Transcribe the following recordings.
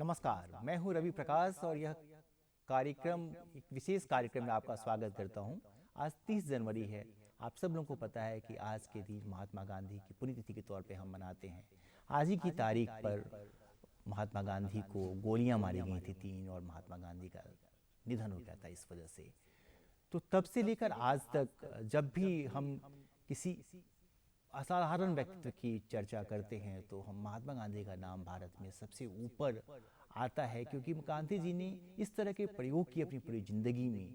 नमस्कार, मैं हूं रवि प्रकाश और यह कार्यक्रम एक विशेष कार्यक्रम में आपका स्वागत करता हूं। आज 30 जनवरी है। आप सब लोगों को पता है कि आज के दिन महात्मा गांधी की पुण्यतिथि के तौर पे हम मनाते हैं। आज ही की तारीख पर महात्मा गांधी को गोलियां मारी गई थी 3 और महात्मा गांधी का निधन हो गया था इस वजह से। तो तब से लेकर आज तक जब भी हम किसी असाधारण व्यक्तित्व की चर्चा करते हैं तो हम महात्मा गांधी का नाम भारत में सबसे ऊपर आता है, क्योंकि गांधी जी ने इस तरह के प्रयोग किए अपनी पूरी ज़िंदगी में,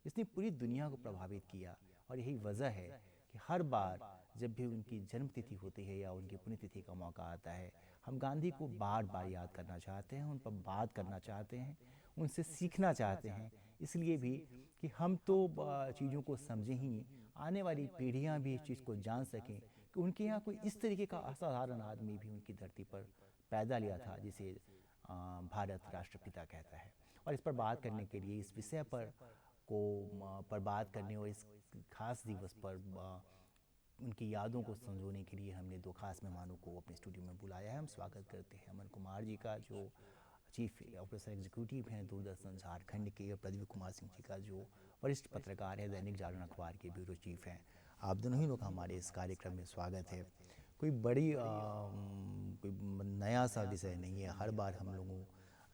जिसने पूरी दुनिया को प्रभावित किया। और यही वजह है कि हर बार जब भी उनकी जन्मतिथि होती है या उनकी पुण्यतिथि का मौका आता है, हम गांधी को बार बार याद करना चाहते हैं, उन पर बात करना चाहते हैं, उनसे सीखना चाहते हैं। इसलिए भी कि हम तो चीज़ों को समझें ही, आने वाली पीढ़ियां भी इस चीज़ को जान सकें कि उनके यहाँ कोई इस तरीके का असाधारण आदमी भी उनकी धरती पर पैदा लिया था, जिसे भारत राष्ट्रपिता कहता है। और इस पर बात करने के लिए, इस विषय पर बात करने और इस खास दिवस पर उनकी यादों को संजोने के लिए हमने 2 खास मेहमानों को अपने स्टूडियो में बुलाया है। हम स्वागत करते हैं अमन कुमार जी का, जो चीफ ऑफिसर एग्जीक्यूटिव हैं दूरदर्शन झारखंड के, और प्रदीप कुमार सिंह जी का, जो वरिष्ठ पत्रकार हैं, दैनिक जागरण अखबार के ब्यूरो चीफ हैं। आप दोनों ही लोग हमारे इस कार्यक्रम में स्वागत है। कोई बड़ी कोई नया सा विषय नहीं है, हर बार हम लोगों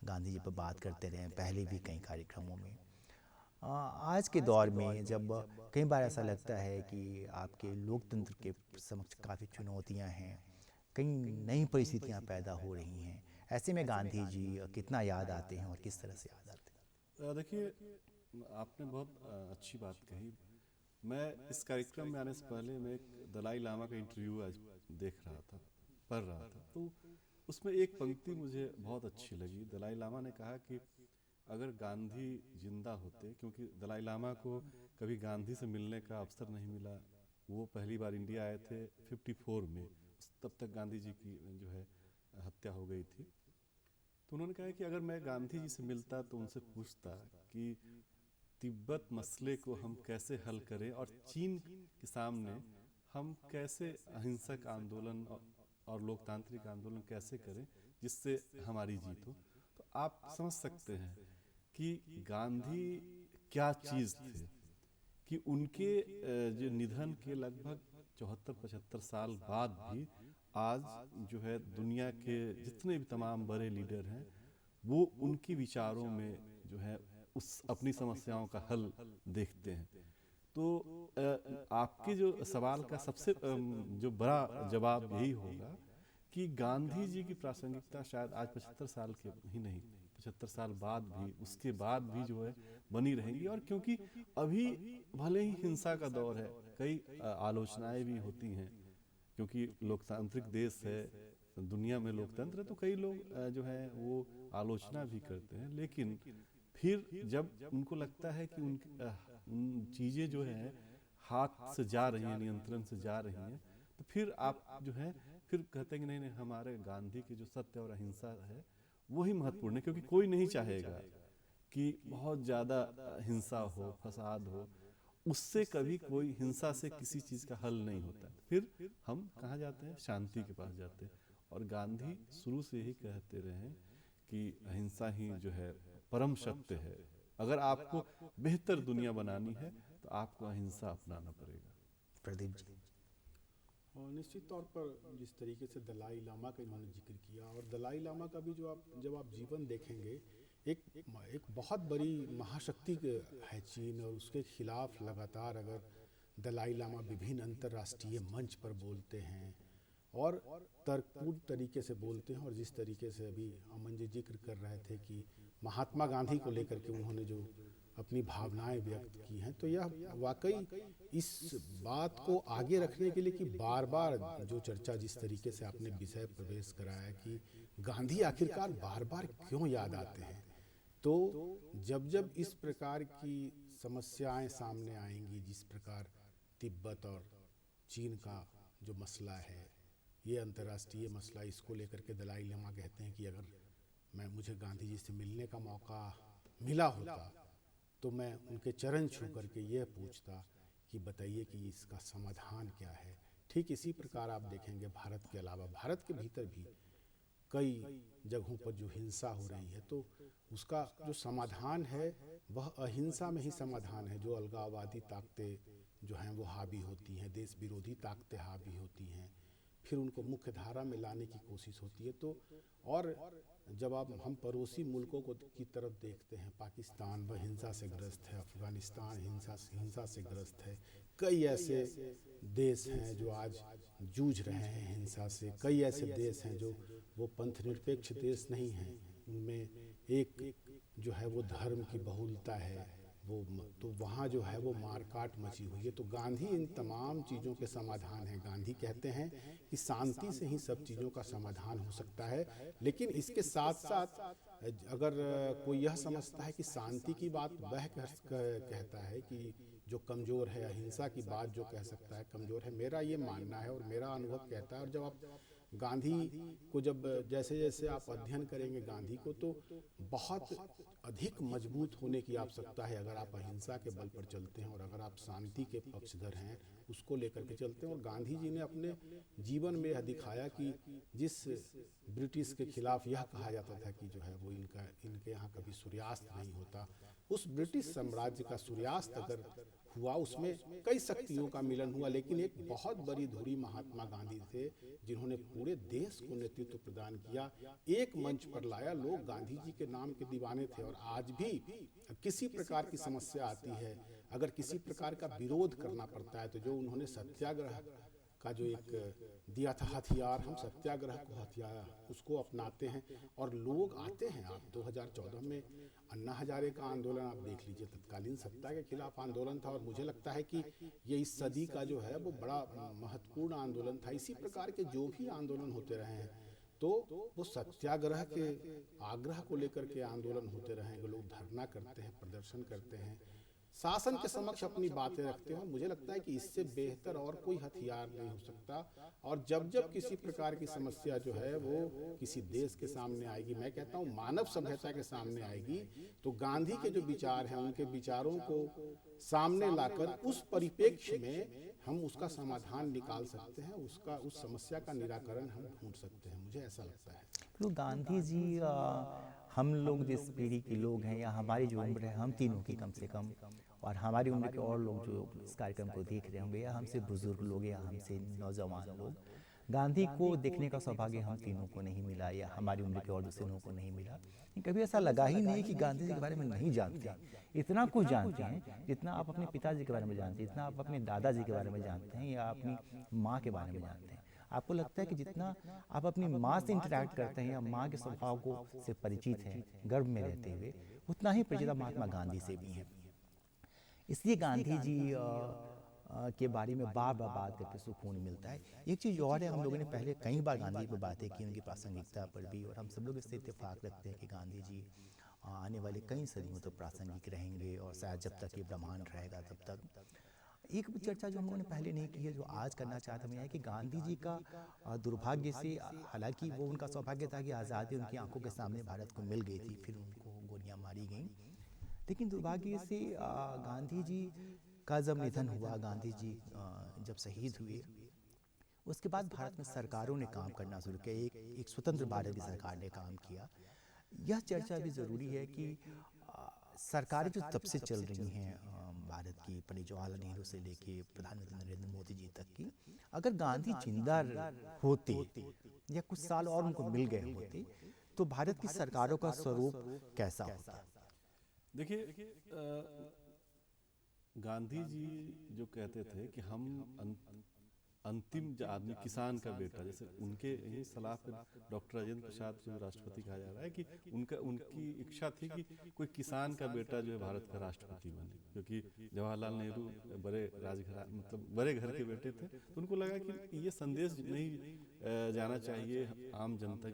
गांधी जी पर बात करते रहे हैं, पहले भी कई कार्यक्रमों में। आज के दौर में जब कई बार ऐसा लगता है कि आपके लोकतंत्र के समक्ष काफ़ी चुनौतियां हैं, कई नई परिस्थितियां पैदा हो रही हैं, ऐसे में गांधी जी कितना याद आते हैं और किस तरह से याद आते हैं? देखिए, आपने बहुत अच्छी बात कही। मैं इस कार्यक्रम में आने से पहले मैं एक दलाई लामा का इंटरव्यू आज देख रहा था, पढ़ रहा था, तो उसमें एक पंक्ति मुझे बहुत अच्छी लगी। दलाई लामा ने कहा कि अगर गांधी जिंदा होते, क्योंकि दलाई लामा को कभी गांधी से मिलने का अवसर नहीं मिला, वो पहली बार इंडिया आए थे 54 में, तब तक गांधी जी की जो है हत्या हो गई थी। तो उन्होंने कहा कि अगर मैं गांधी जी से मिलता तो उनसे पूछता कि तिब्बत मसले को हम कैसे हल करें और चीन के सामने हम कैसे अहिंसक आंदोलन और लोकतांत्रिक आंदोलन कैसे करें जिससे हमारी जीत हो। तो आप समझ सकते हैं कि गांधी क्या चीज़ थे, कि उनके जो निधन के लगभग 74-75 साल बाद भी आज जो है दुनिया के जितने भी तमाम बड़े लीडर हैं, वो उनके विचारों में जो है उस अपनी समस्याओं का हल देखते हैं। तो आपके जो सवाल का सबसे जो बड़ा जवाब यही होगा कि गांधी जी की प्रासंगिकता शायद आज 75 साल के ही नहीं, 75 साल बाद भी, उसके बाद भी जो है बनी रहेंगी। और क्योंकि अभी भले ही हिंसा का दौर है, कई आलोचनाएं भी होती हैं, क्योंकि लोकतांत्रिक देश है, दुनिया में लोकतंत्र है, तो कई लोग जो है वो आलोचना भी करते हैं। लेकिन फिर जब उनको लगता है कि उन चीज़ें जो है हाथ से जा रही हैं, नियंत्रण से जा रही हैं, तो फिर आप जो है फिर कहते हैं कि नहीं नहीं, हमारे गांधी की जो सत्य और अहिंसा है वही महत्वपूर्ण है, क्योंकि कोई नहीं चाहेगा कि बहुत ज़्यादा हिंसा हो, फसाद हो। उससे कभी कोई हिंसा से किसी चीज़ का हल नहीं होता। फिर हम कहाँ जाते हैं? शांति के पास जाते हैं। और गांधी शुरू से ही कहते रहे हैं कि अहिंसा ही जो है परम सत्य है। अगर आपको बेहतर दुनिया बनानी है तो आपको अहिंसा अपनाना पड़ेगा। प्रदीप जी। और निश्चित तौर पर जिस तरीके से दलाई लामा का इन्होंने जिक्र किया, और दलाई लामा का भी जब आप जीवन देखेंगे, एक बहुत बड़ी महाशक्ति है चीन, और उसके खिलाफ लगातार अगर दलाई लामा विभिन्न अंतर्राष्ट्रीय मंच पर बोलते हैं और तर्कपूर्ण तरीके से बोलते हैं, और जिस तरीके से अभी अमन जी जिक्र कर रहे थे कि महात्मा गांधी को लेकर के उन्होंने जो अपनी भावनाएं व्यक्त की हैं, तो यह वाकई इस बात को आगे रखने के लिए कि बार बार जो चर्चा जिस तरीके से आपने विषय प्रवेश कराया कि गांधी आखिरकार बार बार क्यों याद आते हैं, तो जब जब इस प्रकार की समस्याएं सामने आएंगी, जिस प्रकार तिब्बत और चीन का जो मसला है, ये अंतर्राष्ट्रीय मसला, इसको लेकर के दलाई लामा कहते हैं कि अगर मुझे गांधी जी से मिलने का मौका मिला होता तो मैं उनके चरण छू करके यह पूछता कि बताइए कि इसका समाधान क्या है। ठीक इसी प्रकार आप देखेंगे भारत के अलावा, भारत के भीतर भी कई जगहों पर जो हिंसा हो रही है, तो उसका जो समाधान है वह अहिंसा में ही समाधान है। जो अलगाववादी ताकतें जो हैं वो हावी होती हैं, देश विरोधी ताकतें हावी होती हैं, फिर उनको मुख्य धारा में लाने की कोशिश होती है। तो और जब आप हम पड़ोसी मुल्कों को की तरफ देखते हैं, पाकिस्तान वह हिंसा से ग्रस्त है, अफगानिस्तान हिंसा से ग्रस्त है, कई ऐसे देश हैं जो आज जूझ रहे हैं हिंसा से, कई ऐसे देश हैं जो वो पंथ निरपेक्ष देश नहीं हैं, उनमें एक जो है वो धर्म की बहुलता है, वो तो वहाँ जो है वो मारकाट मची हुई है। तो गांधी इन तमाम चीज़ों के समाधान है। गांधी कहते हैं कि शांति से ही सब चीज़ों का समाधान हो सकता है, लेकिन इसके साथ साथ अगर कोई यह समझता है कि शांति की बात वह कहता है कि जो कमज़ोर है, अहिंसा की बात जो कह सकता है कमज़ोर है, मेरा ये मानना है और मेरा अनुभव कहता है। और जब आप गांधी को जैसे जैसे आप अध्ययन करेंगे गांधी को, तो बहुत अधिक मजबूत होने की आवश्यकता है अगर आप अहिंसा के बल पर चलते हैं और अगर आप शांति के पक्षधर हैं, उसको लेकर के चलते हैं। और गांधी जी ने अपने जीवन में यह दिखाया कि जिस ब्रिटिश के खिलाफ यह कहा जाता था कि जो है वो इनके यहाँ कभी सूर्यास्त नहीं होता, उस ब्रिटिश साम्राज्य का सूर्यास्त अगर हुआ, उसमें कई शक्तियों का मिलन हुआ, लेकिन एक बहुत बड़ी धुरी महात्मा गांधी थे जिन्होंने पूरे देश को नेतृत्व प्रदान किया, एक मंच पर लाया। लोग गांधी जी के नाम के दीवाने थे। और आज भी किसी प्रकार की समस्या आती है, अगर किसी प्रकार का विरोध करना पड़ता है, तो जो उन्होंने सत्याग्रह का जो एक दिया था हथियार, हम सत्याग्रह को हथियार उसको अपनाते हैं और लोग आते हैं। आप 2014 में अन्ना हजारे का आंदोलन आप देख लीजिए, तत्कालीन सत्ता के खिलाफ आंदोलन था और मुझे लगता है कि ये इस सदी का जो है वो बड़ा महत्वपूर्ण आंदोलन था। इसी प्रकार के जो भी आंदोलन होते रहे हैं, तो वो सत्याग्रह के आग्रह को लेकर के आंदोलन होते रहेंगे। लोग धरना करते हैं, प्रदर्शन करते हैं, शासन के समक्ष अपनी बातें रखते हैं। मुझे लगता है कि इससे बेहतर और कोई हथियार नहीं हो सकता। और जब जब किसी प्रकार की समस्या जो है वो किसी देश के सामने आएगी, मैं कहता हूँ मानव सभ्यता के सामने आएगी, तो गांधी के जो विचार हैं उनके विचारों को सामने लाकर उस परिप्रेक्ष्य में हम उसका समाधान निकाल सकते हैं, उस समस्या का निराकरण हम ढूंढ सकते हैं। मुझे ऐसा लगता है। तो गांधी जी हम लोग जिस पीढ़ी के लोग हैं या हमारी जो उम्र है, हम तीनों की कम से कम, और हमारी उम्र के और लोग जो इस कार्यक्रम को देख रहे होंगे, या हमसे बुजुर्ग लोग या हमसे नौजवान लोग, गांधी को देखने का सौभाग्य हम तीनों को नहीं मिला या हमारी उम्र के और दूसरे लोगों को नहीं मिला। कभी ऐसा लगा ही नहीं कि गांधी जी के बारे में नहीं जानते। इतना कुछ जानते हैं जितना आप अपने पिताजी के बारे में जानते हैं, जितना आप अपने दादाजी के बारे में जानते हैं या अपनी माँ के बारे में जानते हैं। आपको लगता है कि जितना आप अपनी माँ से इंटरैक्ट करते हैं या माँ के स्वभाव को से परिचित हैं गर्भ में रहते हुए, उतना ही परिचित महात्मा गांधी से भी हैं। इसलिए गांधी जी के बारे में बार बार बात करके सुकून मिलता है। एक चीज़ और है, हम लोगों ने पहले कई बार गांधी पर बातें की, उनकी प्रासंगिकता पर भी, और हम सब लोग इससे इत्तेफाक रखते हैं कि गांधी जी आने वाले कई सदियों तक प्रासंगिक रहेंगे और शायद जब तक ये ब्रह्मांड रहेगा तब तक। एक चर्चा जो हम लोगों ने पहले नहीं की है, जो आज करना चाहता मैं, है कि गांधी जी का दुर्भाग्य से, हालांकि वो उनका सौभाग्य था कि आज़ादी उनकी आंखों के सामने भारत को मिल गई थी, फिर उनको गोलियां मारी गईं, लेकिन दुर्भाग्य से गांधी जी का जब निधन हुआ, गांधी जी जब शहीद हुए, उसके बाद भारत में सरकारों ने काम करना शुरू किया। एक स्वतंत्र भारत की सरकार ने काम किया। यह चर्चा भी ज़रूरी है कि सरकारें जो तब से चल रही हैं भारत की, पंडित जवाहरलाल नेहरू से लेके प्रधानमंत्री नरेंद्र मोदी जी तक की, अगर गांधी जिंदा होते या कुछ साल और उनको मिल गए होते, तो भारत की सरकारों का स्वरूप कैसा होता? देखिए, गांधी जी जो कहते थे कि हम अंतिम आदमी, किसान का बेटा, जैसे उनके यही सलाह पर डॉक्टर राजेंद्र प्रसाद जो राष्ट्रपति कहा जा रहा है कि उनकी इच्छा थी कि कोई किसान का बेटा जो है भारत का राष्ट्रपति बने, क्योंकि जवाहरलाल नेहरू बड़े राजघराने, मतलब बड़े घर के बेटे थे। तो उनको लगा कि ये संदेश नहीं जाना चाहिए आम जनता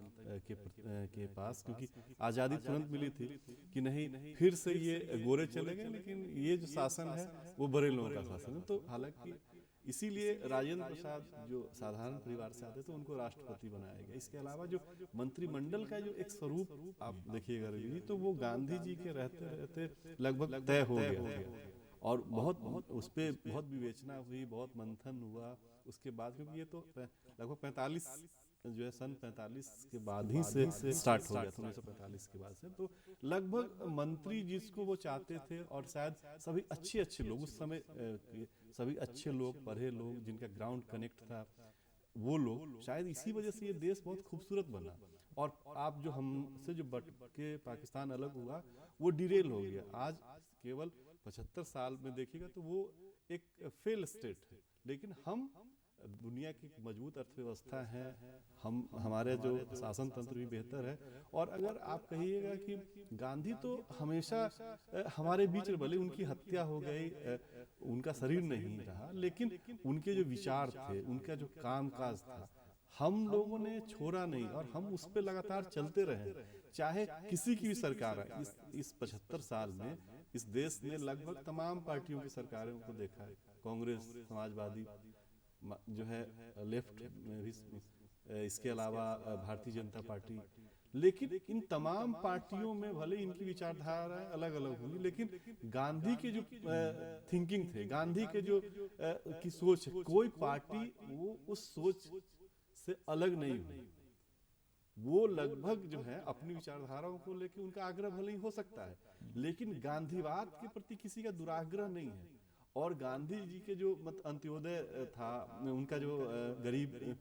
के पास, क्योंकि आज़ादी तुरंत मिली थी कि नहीं फिर से ये गोरे चले गए, लेकिन ये जो शासन है वो बड़े लोगों का शासन है। तो हालांकि इसीलिए राजेंद्र प्रसाद जो साधारण परिवार से आते थे उनको राष्ट्रपति बनाया गया। इसके अलावा जो मंत्रिमंडल का जो एक स्वरूप आप देखिएगा रवि, तो वो गांधी जी के रहते रहते लगभग तय हो गया और बहुत उस पर बहुत विवेचना हुई, बहुत मंथन हुआ उसके बाद, क्योंकि ये तो लगभग 45 जो है सन 45 के बाद ही से स्टार्ट हो गया था, 1945 के बाद से। तो लगभग मंत्री जिसको वो चाहते थे, और शायद सभी अच्छे लोग उस समय सभी अच्छे लोग, पढ़े लोग, जिनका ग्राउंड कनेक्ट था, वो लोग, शायद इसी वजह से ये देश बहुत खूबसूरत बना। और आप जो हमसे जो बट के पाकिस्तान अलग हुआ, वो डिरेल हो गया। आज केवल 75 साल में देखिएगा तो वो एक फेल स्टेट है, लेकिन हम दुनिया की मजबूत अर्थव्यवस्था है, हमारे जो शासन तंत्र भी बेहतर है। और अगर आप कहिएगा कि गांधी तो हमेशा हमारे बीच में, भले उनकी हत्या हो गई, उनका शरीर नहीं रहा, लेकिन उनके जो विचार थे, उनका जो कामकाज था, हम लोगों ने छोड़ा नहीं, और हम उस पर लगातार चलते रहे। चाहे किसी की भी सरकार है, इस 75 साल में इस देश ने लगभग तमाम पार्टियों की सरकारों को देखा है। कांग्रेस, समाजवादी, जो है लेफ्ट में भी, इसके अलावा भारतीय जनता पार्टी, लेकिन इन तमाम पार्टियों में भले इनकी विचारधाराएं अलग अलग होंगी, लेकिन गांधी के जो थिंकिंग थे, गांधी के जो की सोच, कोई पार्टी वो उस सोच से अलग नहीं हुई। वो लगभग जो है अपनी विचारधाराओं को लेकर उनका आग्रह भले ही हो सकता है, लेकिन गांधीवाद के प्रति किसी का दुराग्रह नहीं है। और गांधी जी के जो अंत्योदय था, उनका जो गरीब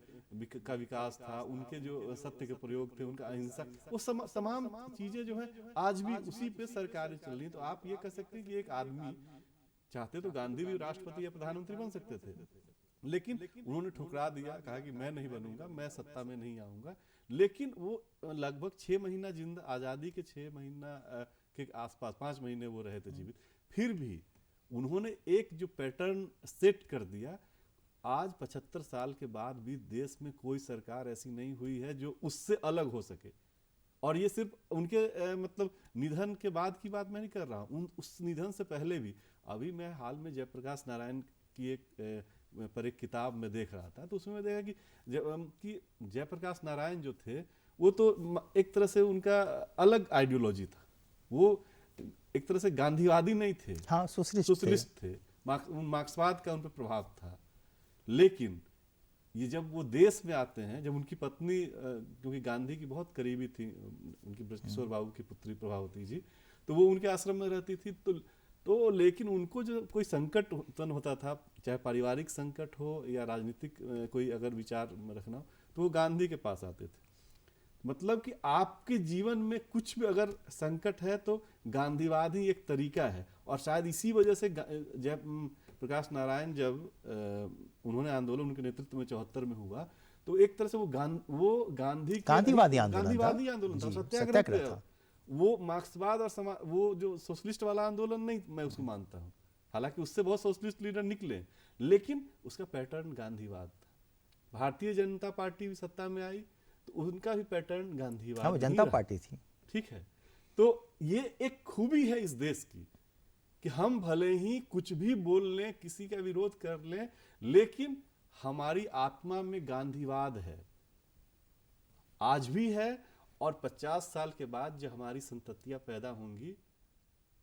का विकास था, उनके जो सत्य के प्रयोग थे, उनका अहिंसा, वो तमाम चीजें जो है आज भी उसी पे सरकारें चल रही। तो आप ये कह सकते हैं कि एक आदमी चाहते तो गांधी भी राष्ट्रपति या प्रधानमंत्री बन सकते थे, लेकिन उन्होंने ठुकरा दिया, कहा कि मैं नहीं बनूंगा, मैं सत्ता में नहीं आऊंगा। लेकिन वो लगभग 6 महीना आजादी के 6 महीना के आसपास, 5 महीने वो रहे थे जीवित, फिर भी उन्होंने एक जो पैटर्न सेट कर दिया। आज 75 साल के बाद भी देश में कोई सरकार ऐसी नहीं हुई है जो उससे अलग हो सके। और ये सिर्फ उनके मतलब निधन के बाद की बात मैं नहीं कर रहा हूँ, उस निधन से पहले भी। अभी मैं हाल में जयप्रकाश नारायण की एक किताब में देख रहा था, तो उसमें मैं देखा कि जयप्रकाश नारायण जो थे, वो तो एक तरह से उनका अलग आइडियोलॉजी था। वो एक तरह से गांधीवादी नहीं थे, हाँ, सोशलिस्ट थे, मार्क्सवाद का उन पर प्रभाव था। लेकिन ये जब वो देश में आते हैं, जब उनकी पत्नी, क्योंकि गांधी की बहुत करीबी थी, उनकी ब्रजकिशोर बाबू की पुत्री प्रभावती जी, तो वो उनके आश्रम में रहती थी। तो लेकिन उनको जो कोई संकट उत्पन्न होता था, चाहे पारिवारिक संकट हो या राजनीतिक कोई अगर विचार रखना हो, तो वो गांधी के पास आते थे। मतलब कि आपके जीवन में कुछ भी अगर संकट है तो गांधीवाद ही एक तरीका है। और शायद इसी वजह से जयप्रकाश नारायण, जब उन्होंने आंदोलन उनके नेतृत्व में 74 में हुआ, तो एक तरह से वो गांधीवादी आंदोलन था, सत्याग्रह था। वो मार्क्सवाद और वो जो सोशलिस्ट वाला आंदोलन नहीं मैं उसको मानता हूँ। हालांकि उससे बहुत सोशलिस्ट लीडर निकले, लेकिन उसका पैटर्न गांधीवाद था। भारतीय जनता पार्टी भी सत्ता में आई तो उनका भी पैटर्न गांधीवाद, हाँ, जनता पार्टी थी। ठीक है, तो ये एक खूबी है इस देश की कि हम भले ही कुछ भी बोल लें, किसी का विरोध कर लें, लेकिन हमारी आत्मा में गांधीवाद है, आज भी है। और 50 साल के बाद जो हमारी संततियां पैदा होंगी,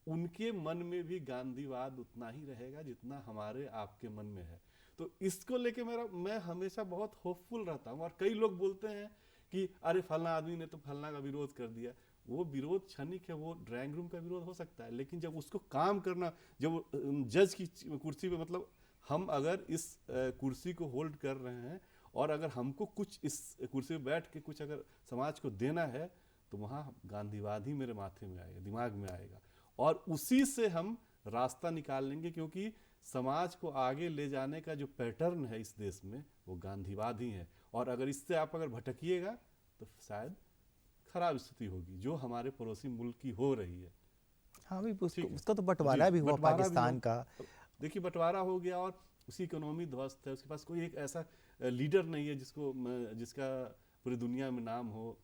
उनके मन में भी गांधीवाद उतना ही रहेगा जितना हमारे आपके मन में है। तो इसको लेके मैं हमेशा बहुत होपफुल रहता हूँ। और कई लोग बोलते हैं कि अरे फलना आदमी ने तो फलना का विरोध कर दिया। वो विरोध क्षणिक है, वो ड्राइंग रूम का विरोध हो सकता है, लेकिन जब उसको काम करना, जब जज की कुर्सी पे, मतलब हम अगर इस कुर्सी को होल्ड कर रहे हैं और अगर हमको कुछ इस कुर्सी पे बैठ के कुछ अगर समाज को देना है, तो वहाँ गांधीवाद ही मेरे माथे में आएगा, दिमाग में आएगा, और उसी से हम रास्ता निकाल लेंगे। क्योंकि समाज को आगे ले जाने का जो पैटर्न है इस देश में, वो गांधीवाद ही है। और अगर इससे आप अगर भटकिएगा तो शायद खराब स्थिति होगी, जो हमारे पड़ोसी मुल्क की हो रही है। हाँ भाई, उसका तो बंटवारा भी हुआ पाकिस्तान का। देखिए, बंटवारा हो गया और उसकी इकोनॉमी ध्वस्त है, उसके पास कोई एक ऐसा लीडर नहीं है जिसका पूरी दुनिया में नाम हो,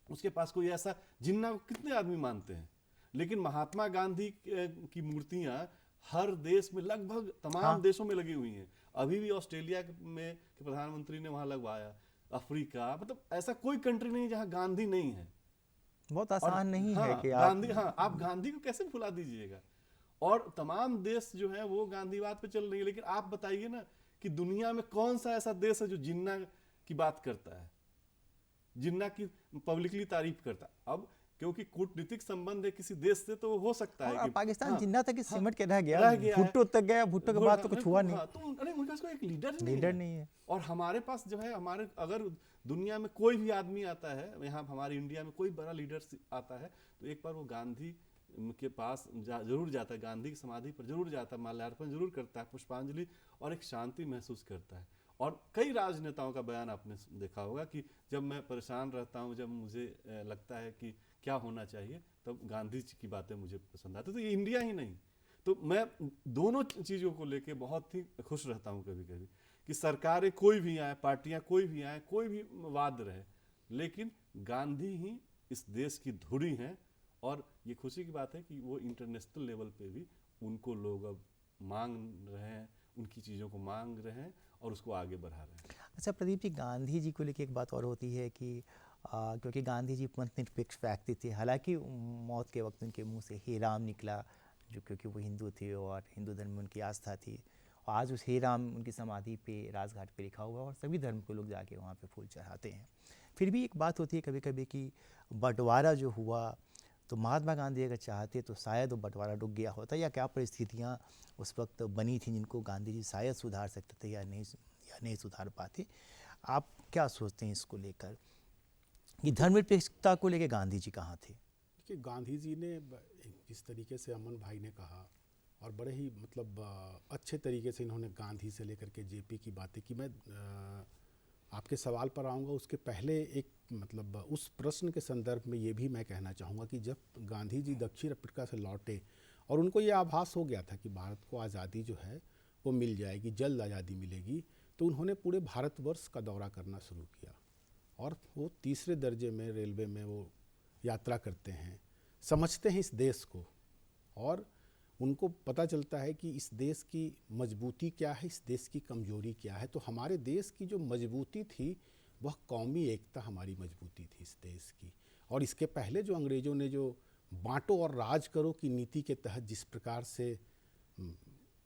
उसके पास कोई ऐसा, जिन्ना कितने आदमी मानते हैं। लेकिन महात्मा गांधी की मूर्तियां हर देश में, लगभग तमाम देशों में लगी हुई हैं। अभी भी ऑस्ट्रेलिया में के प्रधानमंत्री ने वहां लगवाया, अफ्रीका, मतलब ऐसा कोई कंट्री नहीं जहां गांधी नहीं है। बहुत आसान नहीं है कि आप गांधी को कैसे भुला दीजिएगा। और तमाम देश जो है वो गांधीवाद पे चल रही है। लेकिन आप बताइए ना कि दुनिया में कौन सा ऐसा देश है जो जिन्ना की बात करता है? जिन्ना की पब्लिकली तारीफ करता। अब क्योंकि कूटनीतिक संबंध है किसी देश से तो हो सकता है और कि पाकिस्तान हाँ, जिन्ना तक हाँ, सिमट के रह गया है। भुट्टो तक गया, भुट्टो के बाद तो कुछ हुआ नहीं। हाँ, तो अरे उनके पास कोई एक लीडर ही लीडर नहीं है। और हमारे पास जो है, हमारे अगर दुनिया में कोई भी आदमी आता है, यहाँ हमारे इंडिया में कोई बड़ा लीडर आता है तो एक बार वो गांधी के पास जरूर जाता है, गांधी की समाधि पर जरूर जाता है, माल्यार्पण जरूर करता है, पुष्पांजलि, और एक शांति महसूस करता है। और कई राजनेताओं का बयान आपने देखा होगा कि जब मैं परेशान रहता हूँ, जब मुझे लगता है कि क्या होना चाहिए, तब गांधी जी की बातें मुझे पसंद आती। तो ये इंडिया ही नहीं, तो मैं दोनों चीज़ों को लेके बहुत ही खुश रहता हूँ कभी कभी कि सरकारें कोई भी आए, पार्टियां कोई भी आए, कोई भी वाद रहे, लेकिन गांधी ही इस देश की धुरी हैं। और ये खुशी की बात है कि वो इंटरनेशनल लेवल पे भी उनको लोग अब मांग रहे हैं, उनकी चीज़ों को मांग रहे हैं और उसको आगे बढ़ा रहे हैं। अच्छा प्रदीप जी, गांधी जी को लेकर एक बात और होती है कि क्योंकि गांधी जी मतनिरपेक्ष व्यक्ति थे, हालांकि मौत के वक्त उनके मुंह से हे राम निकला, जो क्योंकि वो हिंदू थे और हिंदू धर्म में उनकी आस्था थी। और आज उस हे राम उनकी समाधि पे राजघाट पे लिखा हुआ और सभी धर्म के लोग जाके वहाँ पे फूल चढ़ाते हैं। फिर भी एक बात होती है कभी कभी कि बंटवारा जो हुआ, तो महात्मा गांधी अगर चाहते तो शायद वो बंटवारा रुक गया होता, या क्या परिस्थितियाँ उस वक्त बनी थी जिनको गांधी जी शायद सुधार सकते थे या नहीं सुधार पाते। आप क्या सोचते हैं इसको लेकर कि धर्मनिरपेक्षता को लेकर गांधी जी कहाँ थे? देखिए, गांधी जी ने जिस तरीके से अमन भाई ने कहा, और बड़े ही मतलब अच्छे तरीके से इन्होंने गांधी से लेकर के जेपी की बातें की। मैं आपके सवाल पर आऊँगा, उसके पहले एक मतलब उस प्रश्न के संदर्भ में ये भी मैं कहना चाहूँगा कि जब गांधी जी दक्षिण अफ्रीका से लौटे और उनको ये आभास हो गया था कि भारत को आज़ादी जो है वो मिल जाएगी, जल्द आज़ादी मिलेगी, तो उन्होंने पूरे भारतवर्ष का दौरा करना शुरू किया। और वो तीसरे दर्जे में रेलवे में वो यात्रा करते हैं, समझते हैं इस देश को, और उनको पता चलता है कि इस देश की मजबूती क्या है, इस देश की कमजोरी क्या है। तो हमारे देश की जो मजबूती थी वह कौमी एकता हमारी मजबूती थी इस देश की। और इसके पहले जो अंग्रेज़ों ने जो बांटो और राज करो की नीति के तहत जिस प्रकार से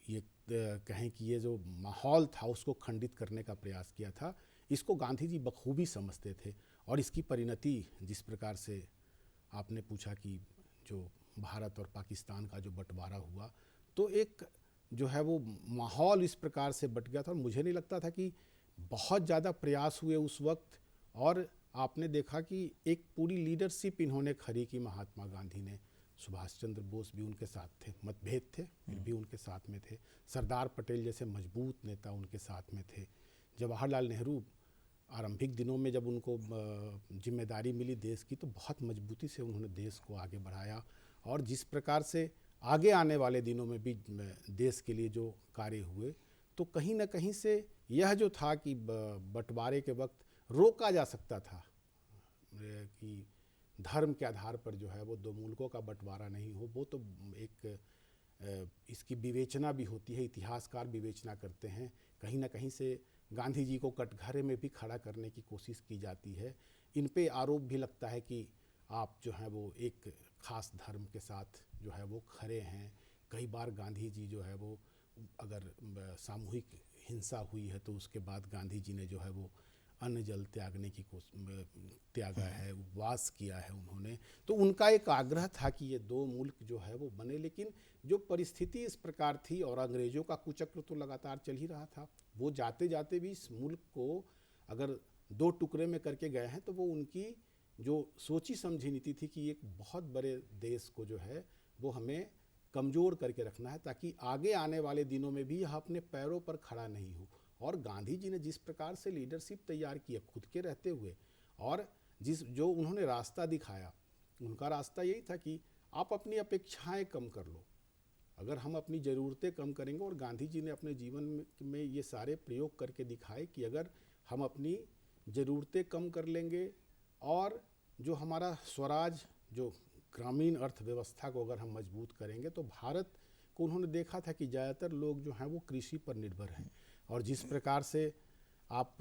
ये कहें कि ये जो माहौल था उसको खंडित करने का प्रयास किया था, इसको गांधी जी बखूबी समझते थे। और इसकी परिणति जिस प्रकार से आपने पूछा कि जो भारत और पाकिस्तान का जो बंटवारा हुआ, तो एक जो है वो माहौल इस प्रकार से बट गया था। और मुझे नहीं लगता था कि बहुत ज़्यादा प्रयास हुए उस वक्त, और आपने देखा कि एक पूरी लीडरशिप इन्होंने खड़ी की। महात्मा गांधी ने, सुभाष चंद्र बोस भी उनके साथ थे, मतभेद थे फिर भी उनके साथ में थे, सरदार पटेल जैसे मजबूत नेता उनके साथ में थे, जवाहरलाल नेहरू आरंभिक दिनों में जब उनको जिम्मेदारी मिली देश की तो बहुत मजबूती से उन्होंने देश को आगे बढ़ाया। और जिस प्रकार से आगे आने वाले दिनों में भी देश के लिए जो कार्य हुए, तो कहीं ना कहीं से यह जो था कि बंटवारे के वक्त रोका जा सकता था कि धर्म के आधार पर जो है वो दो मुल्कों का बंटवारा नहीं हो, वो तो एक इसकी विवेचना भी होती है, इतिहासकार विवेचना करते हैं। कहीं ना कहीं से गांधी जी को कटघरे में भी खड़ा करने की कोशिश की जाती है। इन पे आरोप भी लगता है कि आप जो हैं वो एक खास धर्म के साथ जो है वो खड़े हैं। कई बार गांधी जी जो है वो, अगर सामूहिक हिंसा हुई है तो उसके बाद गांधी जी ने जो है वो अन्न जल त्यागने की त्यागा है, उपवास किया है उन्होंने। तो उनका एक आग्रह था कि ये दो मुल्क जो है वो बने, लेकिन जो परिस्थिति इस प्रकार थी और अंग्रेज़ों का कुचक्र तो लगातार चल ही रहा था। वो जाते जाते भी इस मुल्क को अगर दो टुकड़े में करके गए हैं तो वो उनकी जो सोची समझी नीति थी कि एक बहुत बड़े देश को जो है वो हमें कमज़ोर करके रखना है ताकि आगे आने वाले दिनों में भी यह अपने पैरों पर खड़ा नहीं हो। और गांधी जी ने जिस प्रकार से लीडरशिप तैयार की है खुद के रहते हुए, और जो उन्होंने रास्ता दिखाया, उनका रास्ता यही था कि आप अपनी अपेक्षाएं कम कर लो, अगर हम अपनी ज़रूरतें कम करेंगे। और गांधी जी ने अपने जीवन में ये सारे प्रयोग करके दिखाए कि अगर हम अपनी ज़रूरतें कम कर लेंगे और जो हमारा स्वराज, जो ग्रामीण अर्थव्यवस्था को अगर हम मजबूत करेंगे, तो भारत को उन्होंने देखा था कि ज़्यादातर लोग जो हैं वो कृषि पर निर्भर हैं। और जिस प्रकार से आप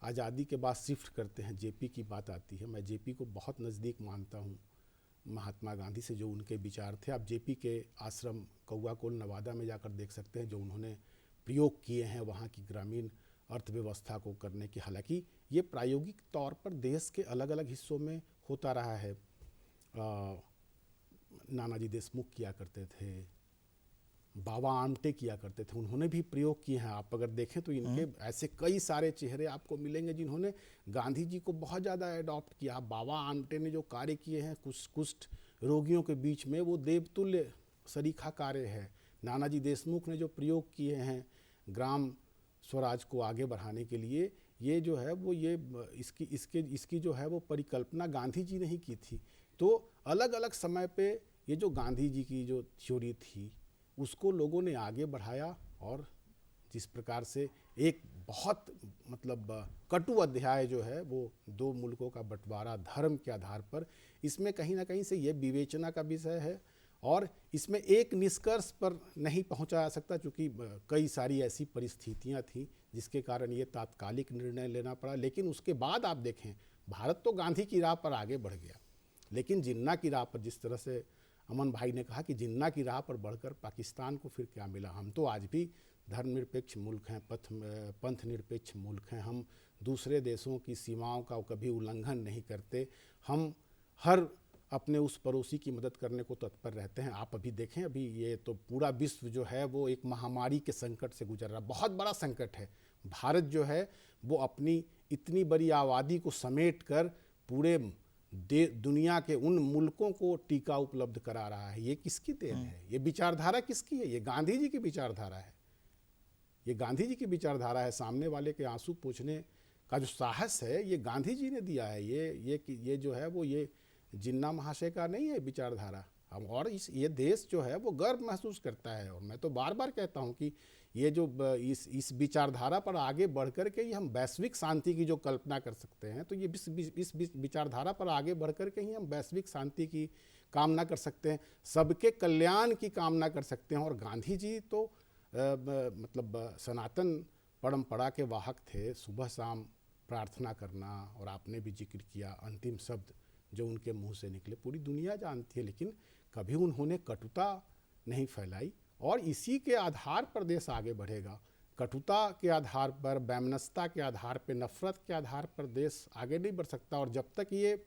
आज़ादी के बाद शिफ्ट करते हैं, जेपी की बात आती है, मैं जेपी को बहुत नज़दीक मानता हूँ महात्मा गांधी से, जो उनके विचार थे। आप जेपी के आश्रम कौआ कोल नवादा में जाकर देख सकते हैं, जो उन्होंने प्रयोग किए हैं वहाँ की ग्रामीण अर्थव्यवस्था को करने की। हालांकि ये प्रायोगिक तौर पर देश के अलग अलग हिस्सों में होता रहा है। नानाजी देशमुख किया करते थे, बाबा आमटे किया करते थे, उन्होंने भी प्रयोग किए हैं। आप अगर देखें तो इनके ऐसे कई सारे चेहरे आपको मिलेंगे जिन्होंने गांधी जी को बहुत ज़्यादा एडॉप्ट किया। बाबा आमटे ने जो कार्य किए हैं कुष्ठ रोगियों के बीच में, वो देवतुल्य सरीखा कार्य है। नानाजी देशमुख ने जो प्रयोग किए हैं ग्राम स्वराज को आगे बढ़ाने के लिए, ये जो है वो ये इसकी जो है वो परिकल्पना गांधी जी ने ही की थी। तो अलग अलग समय पे ये जो गांधी जी की जो थ्योरी थी उसको लोगों ने आगे बढ़ाया, और जिस प्रकार से एक बहुत मतलब कटु अध्याय जो है वो दो मुल्कों का बंटवारा धर्म के आधार पर, इसमें कहीं ना कहीं से ये विवेचना का विषय है। और इसमें एक निष्कर्ष पर नहीं पहुंचा जा सकता, क्योंकि कई सारी ऐसी परिस्थितियां थी जिसके कारण ये तात्कालिक निर्णय लेना पड़ा। लेकिन उसके बाद आप देखें, भारत तो गांधी की राह पर आगे बढ़ गया, लेकिन जिन्ना की राह पर, जिस तरह से अमन भाई ने कहा कि जिन्ना की राह पर बढ़कर पाकिस्तान को फिर क्या मिला। हम तो आज भी धर्मनिरपेक्ष मुल्क हैं, पंथ निरपेक्ष मुल्क हैं। हम दूसरे देशों की सीमाओं का कभी उल्लंघन नहीं करते। हम हर अपने उस पड़ोसी की मदद करने को तत्पर रहते हैं। आप अभी देखें, अभी ये तो पूरा विश्व जो है वो एक महामारी के संकट से गुजर रहा, बहुत बड़ा संकट है। भारत जो है वो अपनी इतनी बड़ी आबादी को समेट कर पूरे दुनिया के उन मुल्कों को टीका उपलब्ध करा रहा है। ये किसकी देन है? ये विचारधारा किसकी है? ये गांधी जी की विचारधारा है। ये गांधी जी की विचारधारा है। सामने वाले के आंसू पोंछने का जो साहस है ये गांधी जी ने दिया है। ये जो है वो ये जिन्ना महाशय का नहीं है विचारधारा। और ये देश जो है वो गर्व महसूस करता है। और मैं तो बार बार कहता हूँ कि ये जो इस विचारधारा पर आगे बढ़ कर के ही हम वैश्विक शांति की जो कल्पना कर सकते हैं, तो ये इस विचारधारा पर आगे बढ़ कर के ही हम वैश्विक शांति की कामना कर सकते हैं, सबके कल्याण की कामना कर सकते हैं। और गांधी जी तो मतलब सनातन परंपरा के वाहक थे। सुबह शाम प्रार्थना करना, और आपने भी जिक्र किया अंतिम शब्द जो उनके मुंह से निकले पूरी दुनिया जानती है, लेकिन कभी उन्होंने कटुता नहीं फैलाई। और इसी के आधार पर देश आगे बढ़ेगा। कटुता के आधार पर, वैमनस्यता के आधार पर, नफरत के आधार पर देश आगे नहीं बढ़ सकता। और जब तक ये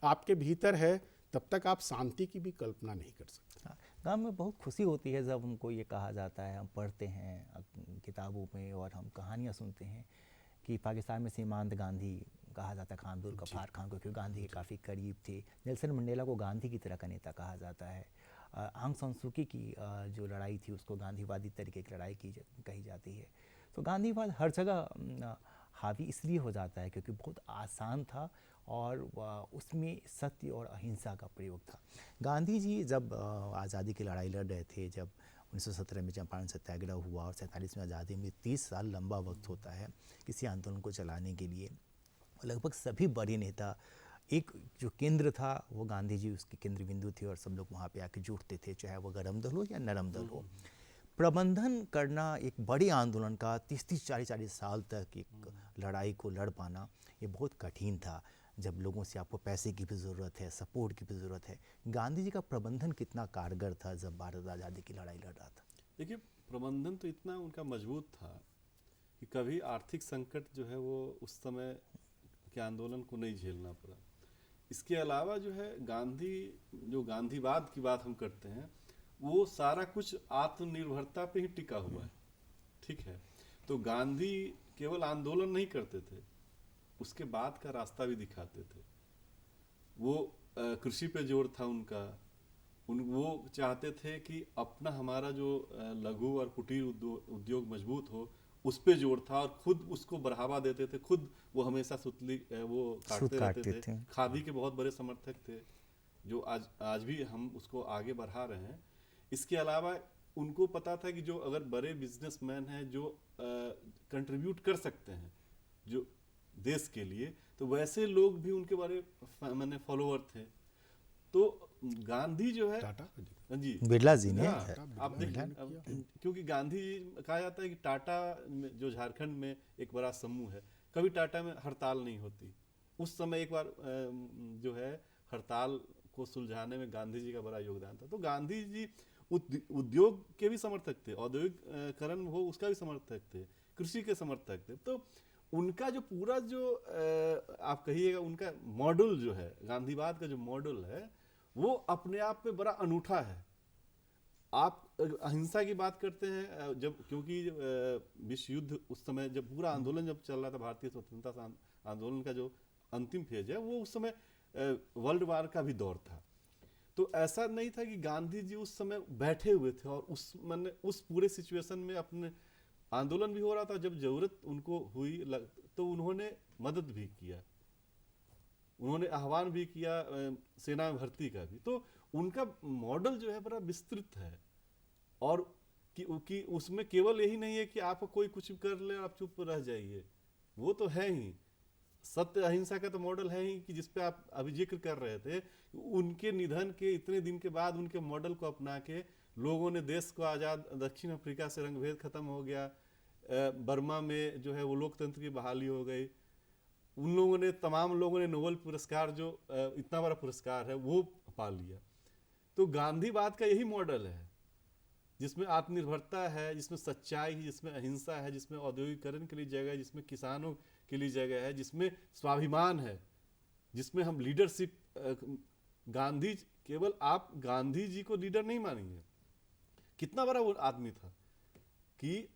आपके भीतर है तब तक आप शांति की भी कल्पना नहीं कर सकते। गाँव में बहुत खुशी होती है जब हमको ये कहा जाता है, हम पढ़ते हैं किताबों में और हम कहानियाँ सुनते हैं कि पाकिस्तान में सीमांत गांधी कहा जाता है, खान अब्दुल गफ्फार खान को, क्योंकि गांधी के काफ़ी करीब थे। नेल्सन मंडेला को गांधी की तरह का नेता कहा जाता है। आंग सान सू की जो लड़ाई थी उसको गांधीवादी तरीके की लड़ाई कही जाती है। तो गांधीवाद हर जगह हावी इसलिए हो जाता है क्योंकि बहुत आसान था और उसमें सत्य और अहिंसा का प्रयोग था। गांधी जी जब आज़ादी की लड़ाई लड़ रहे थे, जब 1917 में चंपारण सत्याग्रह हुआ और 47 में आज़ादी में 30 साल लंबा वक्त होता है किसी आंदोलन को चलाने के लिए। लगभग सभी बड़े नेता, एक जो केंद्र था वो गांधी जी उसके केंद्र बिंदु थे और सब लोग वहाँ पे आके जुटते थे, चाहे वो गर्म दल हो या नरम दल हो। प्रबंधन करना एक बड़े आंदोलन का 30-30, 40-40 साल तक एक लड़ाई को लड़ पाना ये बहुत कठिन था, जब लोगों से आपको पैसे की भी ज़रूरत है, सपोर्ट की भी ज़रूरत है। गांधी जी का प्रबंधन कितना कारगर था जब भारत आज़ादी की लड़ाई लड़ रहा था? देखिए, प्रबंधन तो इतना उनका मजबूत था कि कभी आर्थिक संकट जो है वो उस समय के आंदोलन को नहीं झेलना पड़ा। इसके अलावा जो है जो गांधीवाद की बात हम करते हैं वो सारा कुछ आत्मनिर्भरता पे ही टिका हुआ है। ठीक है, तो गांधी केवल आंदोलन नहीं करते थे, उसके बाद का रास्ता भी दिखाते थे। वो कृषि पे जोर था उनका। वो चाहते थे कि अपना हमारा जो लघु और कुटीर उद्योग मजबूत हो, उस पे जोर था और खुद उसको बढ़ावा देते थे। खुद वो हमेशा सुतली वो काटते रहते थे। खादी के बहुत बड़े समर्थक थे, जो आज भी हम उसको आगे बढ़ा रहे हैं। इसके अलावा उनको पता था कि जो अगर बड़े बिजनेसमैन हैं जो कंट्रीब्यूट कर सकते हैं जो देश के लिए, तो वैसे लोग भी उनके बारे में फॉलोअर थे। तो गांधी जो है जी बिरला जी ने आप देखिए, क्योंकि गांधी कहा जाता है कि टाटा जो झारखंड में एक बड़ा समूह है, कभी टाटा में हड़ताल नहीं होती। उस समय एक बार जो है हड़ताल को सुलझाने में गांधी जी का बड़ा योगदान था। तो गांधी जी उद्योग के भी समर्थक थे, औद्योगिकरण हो उसका भी समर्थक थे, कृषि के समर्थक थे। तो उनका जो पूरा जो आप कहिएगा उनका मॉडल जो है, गांधीवाद का जो मॉडल है, वो अपने आप में बड़ा अनूठा है। आप अहिंसा की बात करते हैं, जब क्योंकि विश्व युद्ध उस समय जब पूरा आंदोलन जब चल रहा था, भारतीय स्वतंत्रता आंदोलन का जो अंतिम फेज है, वो उस समय वर्ल्ड वार का भी दौर था। तो ऐसा नहीं था कि गांधी जी उस समय बैठे हुए थे और उस पूरे सिचुएशन में अपने आंदोलन भी हो रहा था, जब जरूरत उनको हुई तो उन्होंने मदद भी किया, उन्होंने आह्वान भी किया सेना में भर्ती का भी। तो उनका मॉडल जो है बड़ा विस्तृत है, और कि उसमें केवल यही नहीं है कि आप कोई कुछ कर ले आप चुप रह जाइए, वो तो है ही। सत्य अहिंसा का तो मॉडल है ही, कि जिसपे आप अभी जिक्र कर रहे थे। उनके निधन के इतने दिन के बाद उनके मॉडल को अपना के लोगों ने देश को आज़ाद, दक्षिण अफ्रीका से रंगभेद खत्म हो गया, बर्मा में जो है वो लोकतंत्र की बहाली हो गई। उन लोगों ने, तमाम लोगों ने नोबेल पुरस्कार, जो इतना बड़ा पुरस्कार है, वो पा लिया। तो गांधीवाद का यही मॉडल है, जिसमें आत्मनिर्भरता है, जिसमें सच्चाई है, जिसमें अहिंसा है, जिसमें औद्योगिकरण के लिए जगह है, जिसमें किसानों के लिए जगह है, जिसमें स्वाभिमान है, जिसमें हम लीडरशिप, गांधी, केवल आप गांधी जी को लीडर नहीं मानेंगे, कितना बड़ा वो आदमी था कि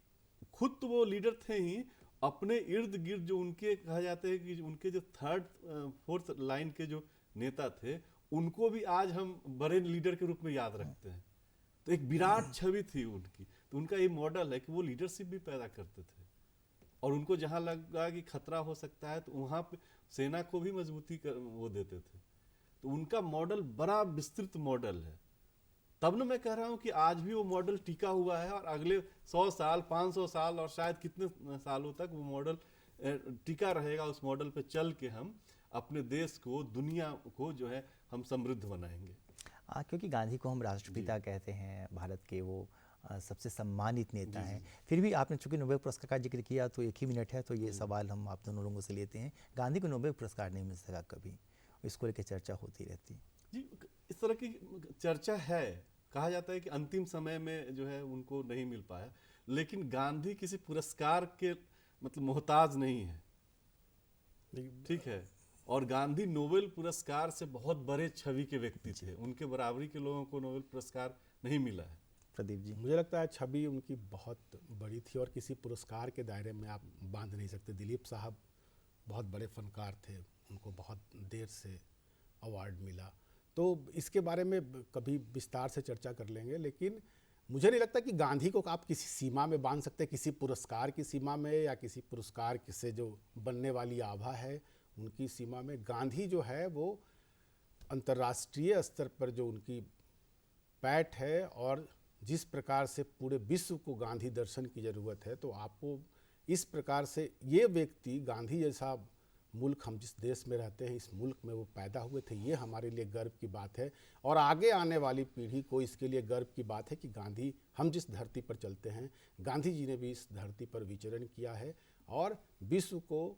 खुद तो वो लीडर थे ही, अपने इर्द गिर्द जो उनके कहा जाता है कि उनके जो थर्ड फोर्थ लाइन के जो नेता थे, उनको भी आज हम बड़े लीडर के रूप में याद रखते हैं। तो एक विराट छवि थी उनकी। तो उनका ये मॉडल है कि वो लीडरशिप भी पैदा करते थे, और उनको जहां लगा कि खतरा हो सकता है तो वहां पे सेना को भी मजबूती वो देते थे। तो उनका मॉडल बड़ा विस्तृत मॉडल है। तब ना मैं कह रहा हूं कि आज भी वो मॉडल टिका हुआ है, और अगले 100 साल, 500 साल और शायद कितने सालों तक वो मॉडल टिका रहेगा। उस मॉडल पे चल के हम अपने देश को, दुनिया को जो है हम समृद्ध बनाएंगे। क्योंकि गांधी को हम राष्ट्रपिता कहते हैं, भारत के वो सबसे सम्मानित नेता हैं। फिर भी आपने चूंकि नोबेल पुरस्कार का जिक्र किया, तो एक ही मिनट है, तो ये सवाल हम आप दोनों लोगों से लेते हैं। गांधी को नोबेल पुरस्कार नहीं मिल सका कभी, इसको लेकर चर्चा होती रहती जी। इस तरह की चर्चा है, कहा जाता है कि अंतिम समय में जो है उनको नहीं मिल पाया, लेकिन गांधी किसी पुरस्कार के मतलब मोहताज नहीं है, ठीक है। और गांधी नोबेल पुरस्कार से बहुत बड़े छवि के व्यक्ति थे, उनके बराबरी के लोगों को नोबेल पुरस्कार नहीं मिला है। प्रदीप जी, मुझे लगता है छवि उनकी बहुत बड़ी थी, और किसी पुरस्कार के दायरे में आप बांध नहीं सकते। दिलीप साहब बहुत बड़े फनकार थे, उनको बहुत देर से अवार्ड मिला, तो इसके बारे में कभी विस्तार से चर्चा कर लेंगे। लेकिन मुझे नहीं लगता कि गांधी को आप किसी सीमा में बांध सकते, किसी पुरस्कार की सीमा में, या किसी पुरस्कार से जो बनने वाली आभा है उनकी सीमा में। गांधी जो है वो अंतर्राष्ट्रीय स्तर पर जो उनकी पैठ है, और जिस प्रकार से पूरे विश्व को गांधी दर्शन की ज़रूरत है, तो आपको इस प्रकार से ये व्यक्ति, गांधी जैसा मुल्क, हम जिस देश में रहते हैं इस मुल्क में वो पैदा हुए थे, ये हमारे लिए गर्व की बात है। और आगे आने वाली पीढ़ी को इसके लिए गर्व की बात है कि गांधी, हम जिस धरती पर चलते हैं, गांधी जी ने भी इस धरती पर विचरण किया है, और विश्व को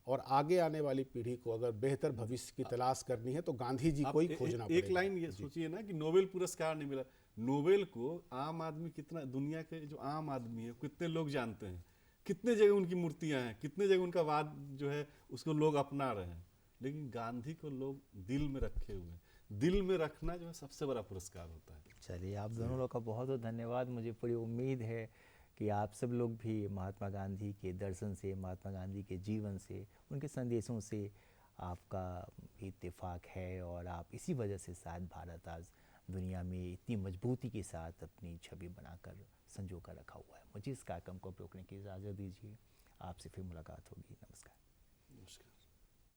और आगे आने वाली पीढ़ी को अगर बेहतर भविष्य की तलाश करनी है तो गांधी जी को ही खोजना पड़ेगा। एक लाइन ये सोचिए ना कि नोबेल पुरस्कार नहीं मिला, नोबेल को आम आदमी, कितना दुनिया के जो आम आदमी है कितने लोग जानते हैं, कितने जगह उनकी मूर्तियां हैं, कितने जगह उनका वाद जो है उसको लोग अपना रहे हैं, लेकिन गांधी को लोग दिल में रखे हुए हैं। दिल में रखना जो है सबसे बड़ा पुरस्कार होता है। चलिए, आप दोनों लोग का बहुत बहुत धन्यवाद। मुझे पूरी उम्मीद है कि आप सब लोग भी महात्मा गांधी के दर्शन से, महात्मा गांधी के जीवन से, उनके संदेशों से आपका इत्तेफाक है, और आप इसी वजह से शायद भारत आज दुनिया में इतनी मजबूती के साथ अपनी छवि बनाकर संजो कर रखा हुआ है। मुझे इस कार्यक्रम को रोकने की इजाज़त दीजिए। आपसे फिर मुलाकात होगी। नमस्कार।